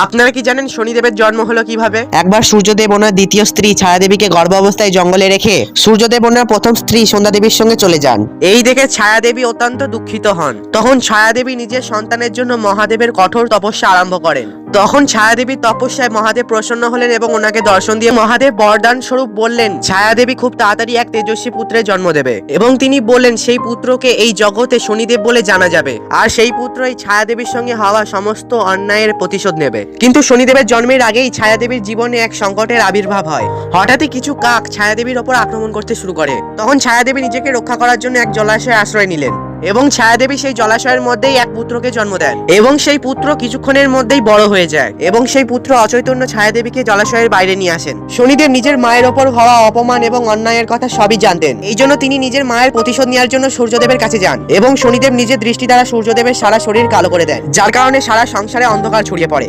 আপনারা কি জানেন শনিদেবের জন্ম হলো কিভাবে? একবার সূর্যদেব ওনার দ্বিতীয় স্ত্রী ছায়াদেবীকে গর্ভ অবস্থায় জঙ্গলে রেখে সূর্যদেব ওনার প্রথম স্ত্রী সন্ধ্যাদেবীর সঙ্গে চলে যান। এই দেখে ছায়াদেবী অত্যন্ত দুঃখিত হন। তখন ছায়াদেবী নিজের সন্তানের জন্য মহাদেবের কঠোর তপস্যা আরম্ভ করেন। তখন ছায়াদেবীর তপস্যায় মহাদেব প্রসন্ন হলেন এবং ওনাকে দর্শন দিয়ে মহাদেব বরদান স্বরূপ বললেন ছায়াদেবী খুব তাড়াতাড়ি এক তেজস্বী পুত্রের জন্ম দেবে এবং তিনি বললেন সেই পুত্রকে এই জগতে শনিদেব বলে জানা যাবে আর সেই পুত্র এই ছায়াদেবীর সঙ্গে হওয়া সমস্ত অন্যায়ের প্রতিশোধ নেবে। কিন্তু শনিদেবের জন্মের আগেই ছায়াদেবীর জীবনে এক সংকটের আবির্ভাব হয়। হঠাৎই কিছু কাক ছায়াদেবীর ওপর আক্রমণ করতে শুরু করে। তখন ছায়াদেবী নিজেকে রক্ষা করার জন্য এক জলাশয়ে আশ্রয় নিলেন এবং ছায়াদেবী সেই জলাশয়ের মধ্যেই এক পুত্রকে জন্ম দেন এবং সেই পুত্র কিছুক্ষণের মধ্যেই বড় হয়ে যায় এবং সেই পুত্র অচৈতন্য ছায়াদেবীকে জলাশয়ের বাইরে নিয়ে আসেন। শনিদেব নিজের মায়ের ওপর হওয়া অপমান এবং অন্যায়ের কথা সবই জানতেন। এই জন্য তিনি নিজের মায়ের প্রতিশোধ নেওয়ার জন্য সূর্যদেবের কাছে যান এবং শনিদেব নিজের দৃষ্টি দ্বারা সূর্যদেবের সারা শরীর কালো করে দেন, যার কারণে সারা সংসারে অন্ধকার ছড়িয়ে পড়ে।